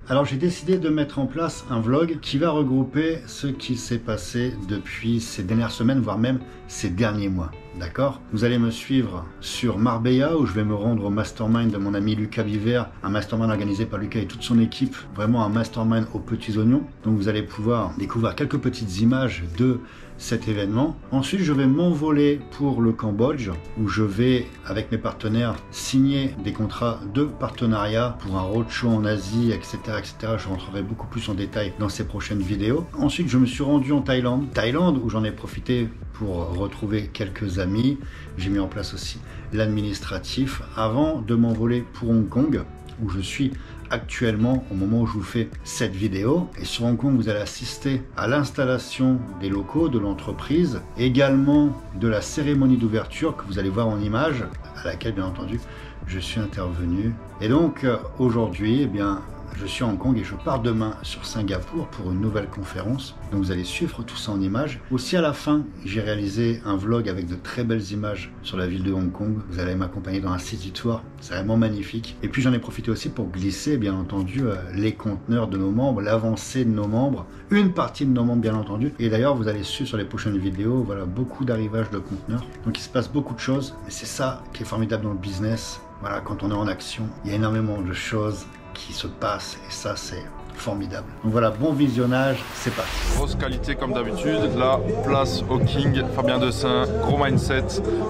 Alors j'ai décidé de mettre en place un vlog qui va regrouper ce qui s'est passé depuis ces dernières semaines, voire même ces derniers mois. D'accord? Vous allez me suivre sur Marbella où je vais me rendre au mastermind de mon ami Lucas Biver, un mastermind organisé par Lucas et toute son équipe, vraiment un mastermind aux petits oignons. Donc vous allez pouvoir découvrir quelques petites images de cet événement. Ensuite, je vais m'envoler pour le Cambodge où je vais, avec mes partenaires, signer des contrats de partenariat pour un roadshow en Asie, etc., etc. Je rentrerai beaucoup plus en détail dans ces prochaines vidéos. Ensuite, je me suis rendu en Thaïlande. Thaïlande où j'en ai profité pour retrouver quelques amis. J'ai mis en place aussi l'administratif avant de m'envoler pour Hong Kong où je suis actuellement au moment où je vous fais cette vidéo. Et sur Hong Kong, vous allez assister à l'installation des locaux de l'entreprise, également de la cérémonie d'ouverture que vous allez voir en image, à laquelle bien entendu je suis intervenu. Et donc aujourd'hui, eh bien, je suis à Hong Kong et je pars demain sur Singapour pour une nouvelle conférence. Donc vous allez suivre tout ça en images. Aussi à la fin, j'ai réalisé un vlog avec de très belles images sur la ville de Hong Kong. Vous allez m'accompagner dans un city tour. C'est vraiment magnifique. Et puis j'en ai profité aussi pour glisser, bien entendu, les conteneurs de nos membres, l'avancée de nos membres, une partie de nos membres, bien entendu. Et d'ailleurs, vous allez suivre sur les prochaines vidéos, voilà, beaucoup d'arrivages de conteneurs. Donc il se passe beaucoup de choses. Et c'est ça qui est formidable dans le business. Voilà, quand on est en action, il y a énormément de choses qui se passe et ça c'est formidable. Donc voilà, bon visionnage, c'est parti. Grosse qualité comme d'habitude, là place au King, Fabien Dessin, gros mindset,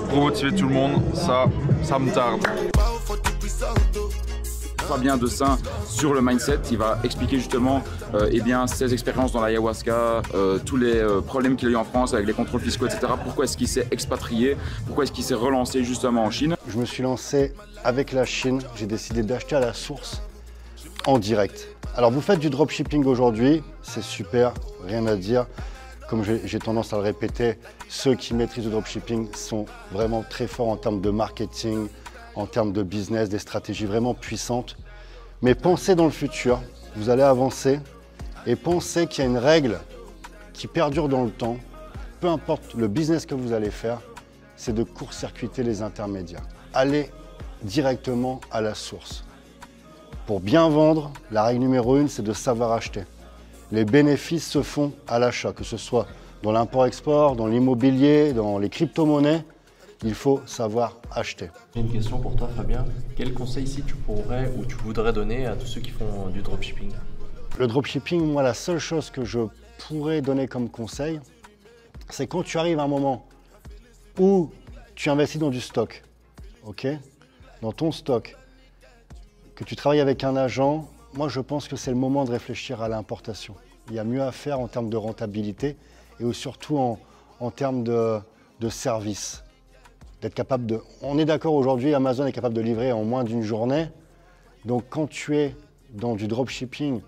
pour motiver tout le monde, ça me tarde. Fabien Dessin sur le mindset, il va expliquer justement eh bien, ses expériences dans l'ayahuasca, tous les problèmes qu'il a eu en France avec les contrôles fiscaux, etc. Pourquoi est-ce qu'il s'est expatrié, pourquoi est-ce qu'il s'est relancé justement en Chine. Je me suis lancé avec la Chine, j'ai décidé d'acheter à la source en direct. Alors vous faites du dropshipping aujourd'hui, c'est super, rien à dire. Comme j'ai tendance à le répéter, ceux qui maîtrisent le dropshipping sont vraiment très forts en termes de marketing, en termes de business, des stratégies vraiment puissantes. Mais pensez dans le futur, vous allez avancer et pensez qu'il y a une règle qui perdure dans le temps, peu importe le business que vous allez faire, c'est de court-circuiter les intermédiaires. Allez directement à la source. Pour bien vendre, la règle numéro 1, c'est de savoir acheter. Les bénéfices se font à l'achat, que ce soit dans l'import-export, dans l'immobilier, dans les crypto-monnaies, il faut savoir acheter. J'ai une question pour toi, Fabien. Quel conseil ici tu pourrais ou tu voudrais donner à tous ceux qui font du dropshipping? Le dropshipping, moi, la seule chose que je pourrais donner comme conseil, c'est quand tu arrives à un moment où tu investis dans du stock, ok, dans ton stock, que tu travailles avec un agent, moi je pense que c'est le moment de réfléchir à l'importation. Il y a mieux à faire en termes de rentabilité et surtout en termes de service. D'être capable de... On est d'accord aujourd'hui, Amazon est capable de livrer en moins d'une journée. Donc quand tu es dans du dropshipping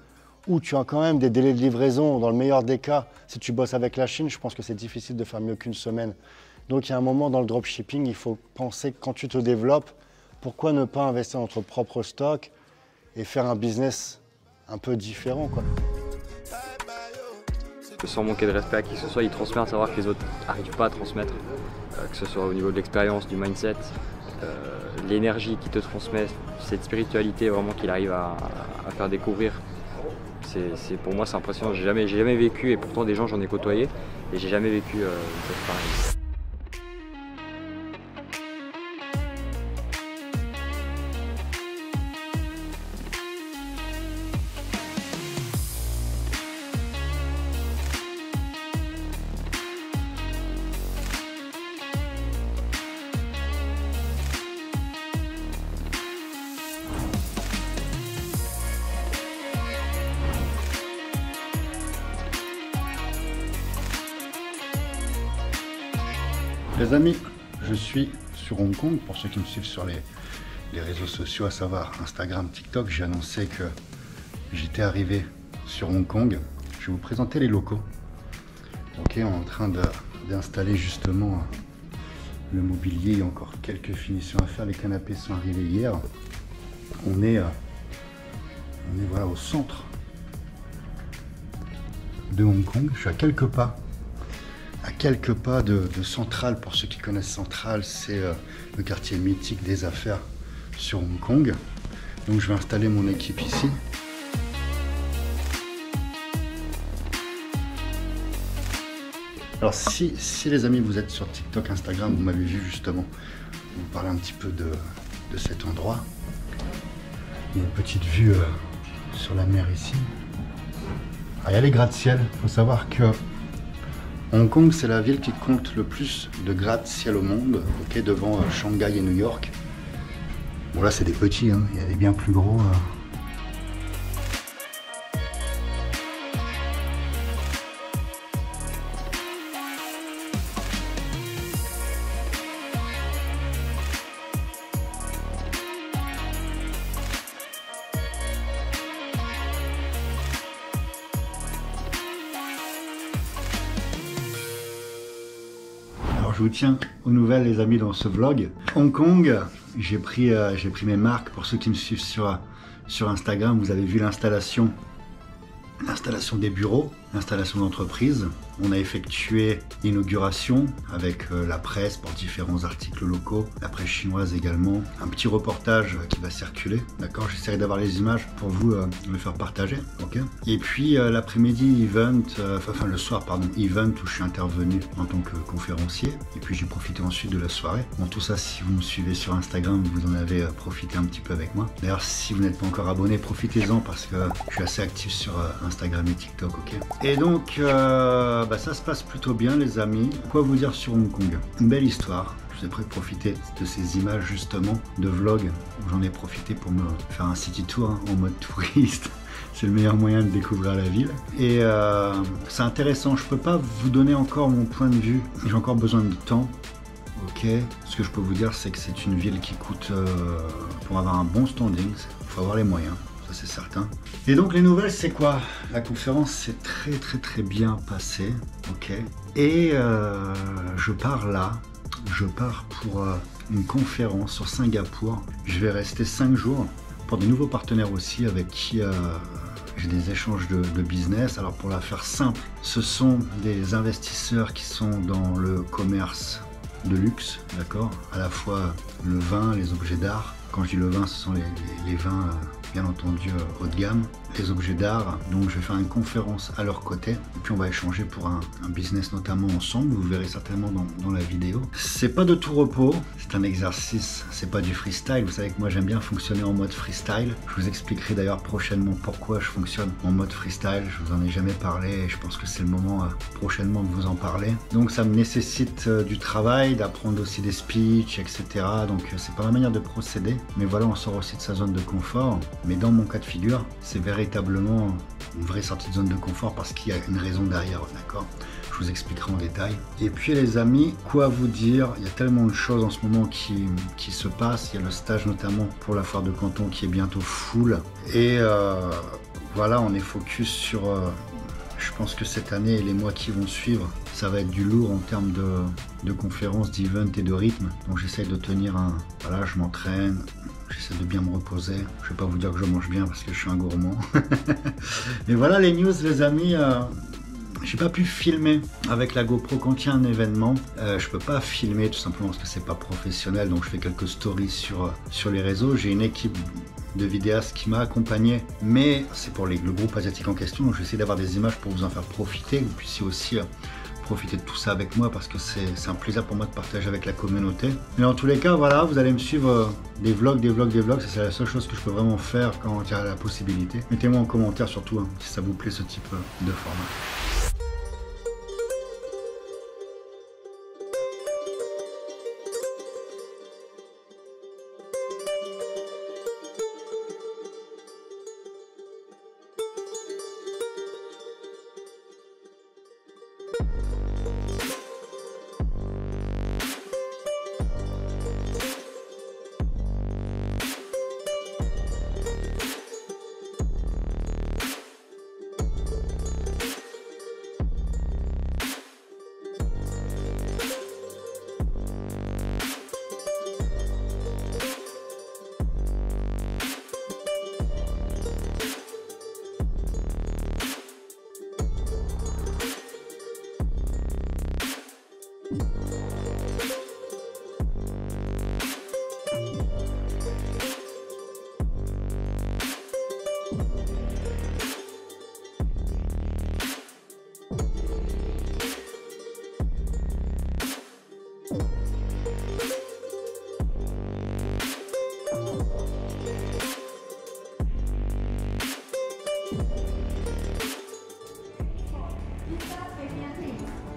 où tu as quand même des délais de livraison, dans le meilleur des cas, si tu bosses avec la Chine, je pense que c'est difficile de faire mieux qu'une semaine. Donc il y a un moment dans le dropshipping, il faut penser que quand tu te développes, pourquoi ne pas investir dans ton propre stock et faire un business un peu différent, quoi. Sans manquer de respect à qui que ce soit, il transmet un savoir que les autres n'arrivent pas à transmettre, que ce soit au niveau de l'expérience, du mindset, l'énergie qu'il te transmet, cette spiritualité vraiment qu'il arrive à faire découvrir. Pour moi c'est impressionnant, j'ai jamais vécu, et pourtant des gens j'en ai côtoyé, et j'ai jamais vécu une chose pareille. Les amis, je suis sur Hong Kong. Pour ceux qui me suivent sur les réseaux sociaux, à savoir Instagram, TikTok, j'ai annoncé que j'étais arrivé sur Hong Kong. Je vais vous présenter les locaux. Ok, on est en train d'installer justement le mobilier. Il y a encore quelques finitions à faire. Les canapés sont arrivés hier. On est voilà, au centre de Hong Kong. Je suis à quelques pas de Central. Pour ceux qui connaissent Central, c'est le quartier mythique des affaires sur Hong Kong. Donc je vais installer mon équipe ici. Alors si les amis vous êtes sur TikTok, Instagram, vous m'avez vu justement vous parler un petit peu de cet endroit. Il y a une petite vue sur la mer ici. Alors, il y a les gratte-ciel. Il faut savoir que Hong Kong, c'est la ville qui compte le plus de gratte-ciel au monde, okay, devant Shanghai et New York. Bon là c'est des petits, hein. Il y a des bien plus gros. Je vous tiens aux nouvelles les amis dans ce vlog. Hong Kong, j'ai pris mes marques. Pour ceux qui me suivent sur Instagram, vous avez vu l'installation des bureaux, l'installation d'entreprise. On a effectué l'inauguration avec la presse pour différents articles locaux, la presse chinoise également. Un petit reportage qui va circuler, d'accord? J'essaierai d'avoir les images pour vous le faire partager, ok? Et puis l'après-midi event, enfin le soir pardon, event où je suis intervenu en tant que conférencier. Et puis j'ai profité ensuite de la soirée. Bon tout ça, si vous me suivez sur Instagram, vous en avez profité un petit peu avec moi. D'ailleurs si vous n'êtes pas encore abonné, profitez-en parce que je suis assez actif sur Instagram et TikTok, ok? Et donc ça se passe plutôt bien les amis. Quoi vous dire sur Hong Kong? Une belle histoire. Je vous ai profité de ces images justement de vlog où j'en ai profité pour me faire un city tour en mode touriste. C'est le meilleur moyen de découvrir la ville. Et c'est intéressant. Je peux pas vous donner encore mon point de vue. J'ai encore besoin de temps. Ok. Ce que je peux vous dire, c'est que c'est une ville qui coûte pour avoir un bon standing. Il faut avoir les moyens. Ça c'est certain. Et donc les nouvelles c'est quoi? La conférence s'est très bien passée, ok. Et je pars pour une conférence sur Singapour. Je vais rester 5 jours pour de nouveaux partenaires aussi avec qui j'ai des échanges de business. Alors pour la faire simple, ce sont des investisseurs qui sont dans le commerce de luxe, d'accord, à la fois le vin, les objets d'art. Quand je dis le vin, ce sont les vins bien entendu haut de gamme, les objets d'art. Donc je vais faire une conférence à leur côté et puis on va échanger pour un business notamment ensemble. Vous verrez certainement dans la vidéo. C'est pas de tout repos, c'est un exercice, c'est pas du freestyle. Vous savez que moi j'aime bien fonctionner en mode freestyle. Je vous expliquerai d'ailleurs prochainement pourquoi je fonctionne en mode freestyle. Je vous en ai jamais parlé et je pense que c'est le moment prochainement de vous en parler. Donc ça me nécessite du travail, d'apprendre aussi des speeches, etc. Donc c'est pas ma manière de procéder. Mais voilà, on sort aussi de sa zone de confort. Mais dans mon cas de figure, c'est véritablement une vraie sortie de zone de confort parce qu'il y a une raison derrière, d'accord? Je vous expliquerai en détail. Et puis les amis, quoi vous dire? Il y a tellement de choses en ce moment qui se passent. Il y a le stage notamment pour la foire de Canton qui est bientôt full. Et voilà, on est focus sur... je pense que cette année et les mois qui vont suivre, ça va être du lourd en termes de conférences, d'events et de rythme. Donc j'essaie de tenir voilà, je m'entraîne, j'essaie de bien me reposer. Je vais pas vous dire que je mange bien parce que je suis un gourmand. Mais voilà les news les amis. J'ai pas pu filmer avec la GoPro quand il y a un événement. Je peux pas filmer tout simplement parce que c'est pas professionnel. Donc je fais quelques stories sur les réseaux. J'ai une équipe de vidéastes qui m'a accompagné, mais c'est pour le groupe asiatique en question. Donc je vais essayer d'avoir des images pour vous en faire profiter. Que vous puissiez aussi profiter de tout ça avec moi parce que c'est un plaisir pour moi de partager avec la communauté. Mais en tous les cas, voilà, vous allez me suivre des vlogs. C'est la seule chose que je peux vraiment faire quand il y a la possibilité. Mettez-moi en commentaire surtout si ça vous plaît ce type de format.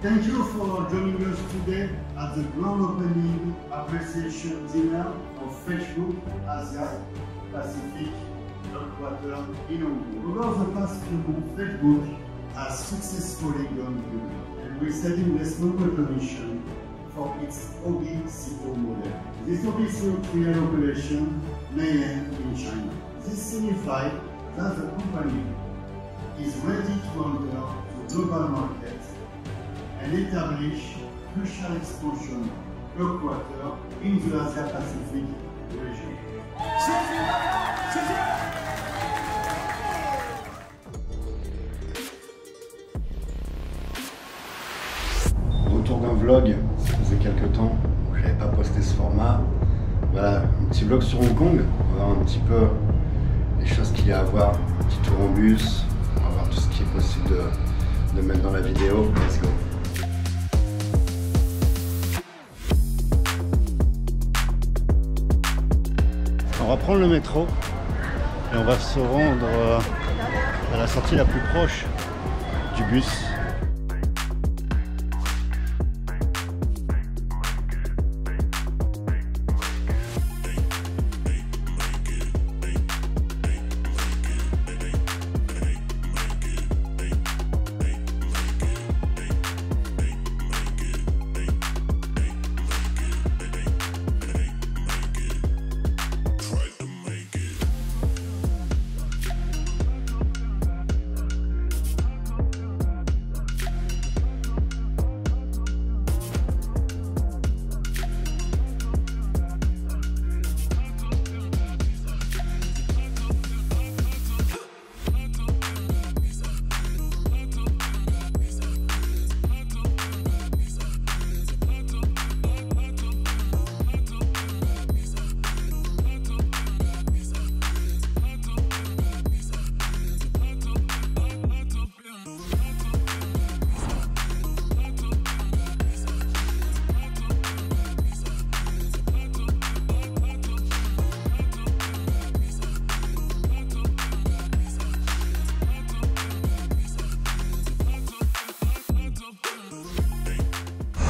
Thank you for joining us today at the grand opening appreciation dinner of Facebook Asia Pacific headquarters in Hong Kong. Over the past few months, Facebook has successfully gone global and receiving investment recognition for its OBCO model. This OBCO trial operation may end in China. This signifies that the company is ready to enter the global market and establish crucial expansion headquarters in the Asia-Pacific region. Retour d'un vlog, ça faisait quelques temps que je n'avais pas posté ce format. Voilà, un petit vlog sur Hong Kong, on va voir un petit peu les choses qu'il y a à voir, un petit tour en bus, on va voir tout ce qui est possible de mettre dans la vidéo. Let's go! On va prendre le métro et on va se rendre à la sortie la plus proche du bus.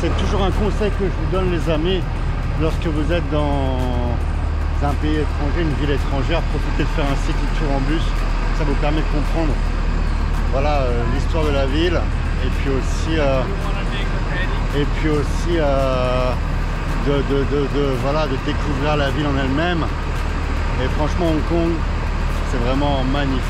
C'est toujours un conseil que je vous donne, les amis, lorsque vous êtes dans un pays étranger, une ville étrangère, profitez de faire un city tour en bus, ça vous permet de comprendre voilà, l'histoire de la ville et puis aussi, voilà, de découvrir la ville en elle-même. Et franchement, Hong Kong, c'est vraiment magnifique.